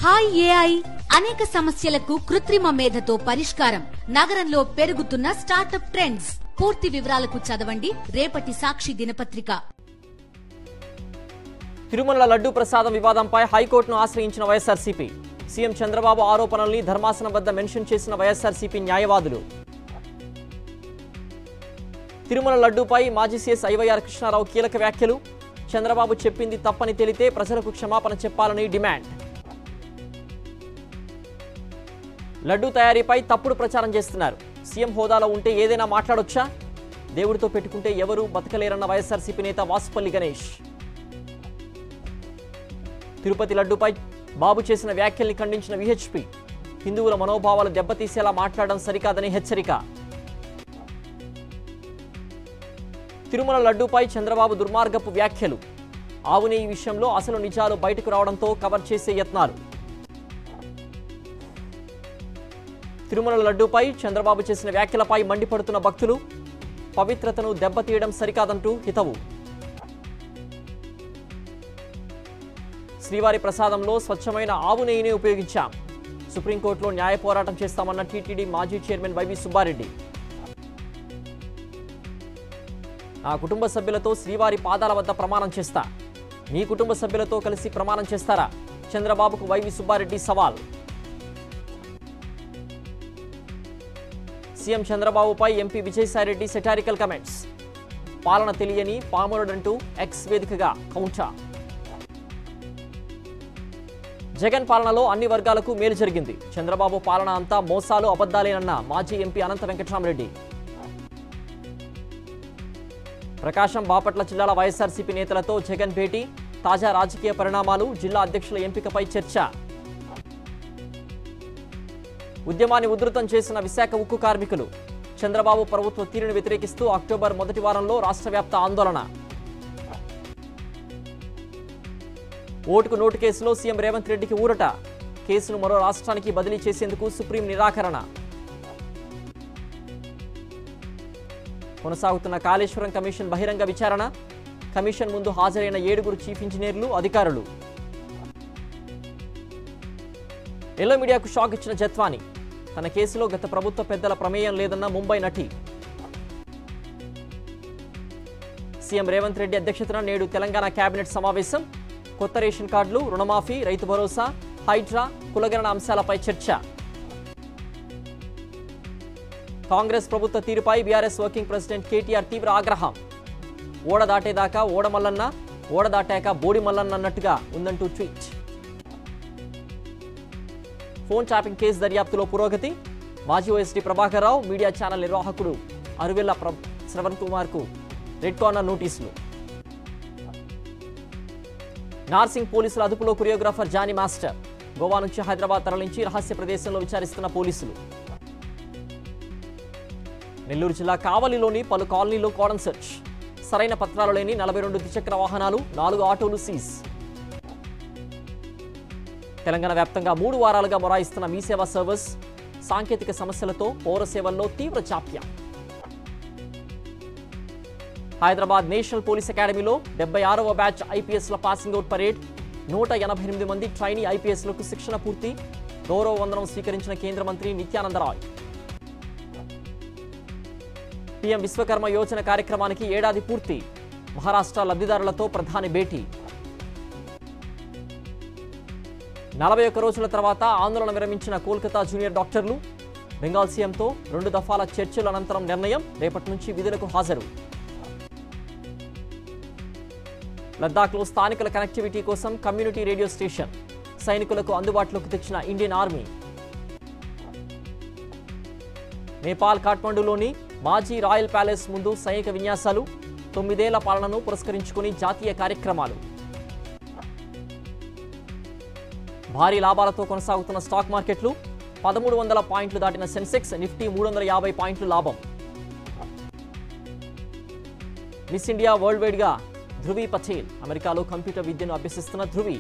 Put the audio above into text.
Hi AI అనేక సమస్యలకు కృత్రిమ మేధతో పరిష్కారం. నగరంలో పెరుగుతున్న స్టార్టప్ ట్రెండ్స్. పూర్తి వివరాలకు చదవండి రేపటి సాక్షి దినపత్రిక. తిరుమల లడ్డూ ప్రసాదం వివాదంపై హైకోర్టును ఆశ్రయించిన వైఎస్ఆర్సీపీ. సీఎం చంద్రబాబు ఆరోపణల్ని ధర్మాసనం వద్ద మెన్షన్ చేసిన వైఎస్ఆర్సీపీ న్యాయవాదులు. తిరుమల లడ్డూపై మాజీ సీఎస్ ఐవైఆర్ కృష్ణారావు కీలక వ్యాఖ్యలు. చంద్రబాబు చెప్పింది తప్పని తెలితే ప్రజలకు క్షమాపణ చెప్పాలని డిమాండ్. లడ్డూ తయారీపై తప్పుడు ప్రచారం చేస్తున్నారు. సీఎం హోదాలో ఉంటే ఏదైనా మాట్లాడొచ్చా? దేవుడితో పెట్టుకుంటే ఎవరూ బతకలేరన్న వైఎస్ఆర్సీపీ నేత వాసుపల్లి గణేష్. తిరుపతి లడ్డూపై బాబు చేసిన వ్యాఖ్యల్ని ఖండించిన విహెచ్పీ. హిందువుల మనోభావాలు దెబ్బతీసేలా మాట్లాడడం సరికాదని హెచ్చరిక. తిరుమల లడ్డూపై చంద్రబాబు దుర్మార్గపు వ్యాఖ్యలు. ఆవు నెయ్యి విషయంలో అసలు నిజాలు బయటకు రావడంతో కవర్ చేసే యత్నాలు. తిరుమల లడ్డూపై చంద్రబాబు చేసిన వ్యాఖ్యలపై మండిపడుతున్న భక్తులు. పవిత్రతను దెబ్బతీయడం సరికాదంటూ హితవు. శ్రీవారి ప్రసాదంలో స్వచ్ఛమైన ఆవు నెయ్యిని ఉపయోగించాం. సుప్రీంకోర్టులో న్యాయ పోరాటం చేస్తామన్న టీటీడీ మాజీ చైర్మన్ వైవి సుబ్బారెడ్డి. నా కుటుంబ సభ్యులతో శ్రీవారి పాదాల వద్ద ప్రమాణం చేస్తా. మీ కుటుంబ సభ్యులతో కలిసి ప్రమాణం చేస్తారా? చంద్రబాబుకు వైవి సుబ్బారెడ్డి సవాల్. సీఎం చంద్రబాబుపై ఎంపీ విజయసాయిరెడ్డి సెటారికల్ కమెంట్స్. పాలన తెలియని పామురుడంటూ ఎక్స్ వేదికగా కౌంటర్. జగన్ పాలనలో అన్ని వర్గాలకు మేలు జరిగింది. చంద్రబాబు పాలన అంతా మోసాలు అబద్దాలేనన్న మాజీ ఎంపీ అనంత వెంకటరామరెడ్డి. ప్రకాశం బాపట్ల జిల్లాల వైఎస్ఆర్సీపీ నేతలతో జగన్ భేటీ. తాజా రాజకీయ పరిణామాలు, జిల్లా అధ్యక్షుల ఎంపికపై చర్చ. ఉద్యమాన్ని ఉధృతం చేసిన విశాఖ ఉక్కు కార్మికులు. చంద్రబాబు ప్రభుత్వ తీరును వ్యతిరేకిస్తూ అక్టోబర్ మొదటి వారంలో రాష్ట్ర వ్యాప్త ఆందోళన. ఓటుకు నోటు కేసులో సీఎం రేవంత్ రెడ్డికి ఊరట. కేసును మరో రాష్ట్రానికి బదిలీ చేసేందుకు సుప్రీం నిరాకరణ. కొనసాగుతున్న కాళేశ్వరం కమిషన్ బహిరంగ విచారణ. కమిషన్ ముందు హాజరైన 7 చీఫ్ ఇంజనీర్లు, అధికారులు. ఎల్లో మీడియాకు షాక్ ఇచ్చిన జత్వాని. తన కేసులో గత ప్రభుత్వ పెద్దల ప్రమేయం లేదన్న ముంబై నటి. సీఎం రేవంత్ రెడ్డి అధ్యక్షతన నేడు తెలంగాణ కేబినెట్ సమావేశం. కొత్త రేషన్ కార్డులు, రుణమాఫీ, రైతు భరోసా, హైడ్రా, కులగణన అంశాలపై చర్చ. కాంగ్రెస్ ప్రభుత్వ తీరుపై బీఆర్ఎస్ వర్కింగ్ ప్రెసిడెంట్ కేటీఆర్ తీవ్ర ఆగ్రహం. ఓడ దాటేదాకా ఓడమల్లన్న, ఓడ దాటాక బోడి మల్లన్న అన్నట్టుగా ఉందంటూ ట్వీట్. ఫోన్ ట్యాపింగ్ కేసు దర్యాప్తులో పురోగతి. మాజీ OSD Prabhakar Rao, media channel నిర్వాహకుడు అరువెల్ల శ్రవణ్ కుమార్ కు రెడ్ కార్నర్ నోటీసులు. నార్సింగ్ పోలీసుల అదుపులో కొరియోగ్రాఫర్ జానీ మాస్టర్. గోవా నుంచి హైదరాబాద్ తరలించి రహస్య ప్రదేశంలో విచారిస్తున్న పోలీసులు. నెల్లూరు జిల్లా కావలిలోని పలు కాలనీలో కార్డన్ సెర్చ్. సరైన పత్రాలు లేని 42 ద్విచక్ర వాహనాలు, 4 ఆటోలు సీజ్. తెలంగాణ వ్యాప్తంగా 3 వారాలుగా మొరాయిస్తున్న మీ సేవా సర్వీస్. సాంకేతిక సమస్యలతో పౌర సేవల్లో తీవ్ర జాప్యం. హైదరాబాద్ నేషనల్ పోలీస్ అకాడమీలో 76వ బ్యాచ్ ఐపీఎస్ల పాసింగ్ అవుట్ పరేడ్. 188 మంది ట్రైనీ ఐపీఎస్లకు శిక్షణ పూర్తి. గౌరవ వందనం స్వీకరించిన కేంద్ర మంత్రి నిత్యానందరాయ్. పీఎం విశ్వకర్మ యోజన కార్యక్రమానికి ఏడాది పూర్తి. మహారాష్ట్ర లబ్ధిదారులతో ప్రధాని భేటీ. 41 రోజుల తర్వాత ఆందోళన విరమించిన కోల్కతా జూనియర్ డాక్టర్లు. బెంగాల్ సీఎంతో 2 దఫాల చర్చల అనంతరం నిర్ణయం. రేపటి నుంచి విధులకు హాజరు. లద్దాఖ్లో స్థానికుల కనెక్టివిటీ కోసం కమ్యూనిటీ రేడియో స్టేషన్. సైనికులకు అందుబాటులోకి తెచ్చిన ఇండియన్ ఆర్మీ. నేపాల్ కాఠ్మండూలోని మాజీ రాయల్ ప్యాలెస్ ముందు సైనిక విన్యాసాలు. 9 ఏళ్ల పాలనను పురస్కరించుకుని జాతీయ కార్యక్రమాలు. భారీ లాభాలతో కొనసాగుతున్న స్టాక్ మార్కెట్లు. 1300 పాయింట్లు దాటిన సెన్సెక్స్, నిఫ్టీ 350 పాయింట్లు లాభం. మిస్ ఇండియా వరల్డ్ వైడ్ గా ధృవి పటేల్. అమెరికాలో కంప్యూటర్ విద్యను అభ్యసిస్తున్న ధృవి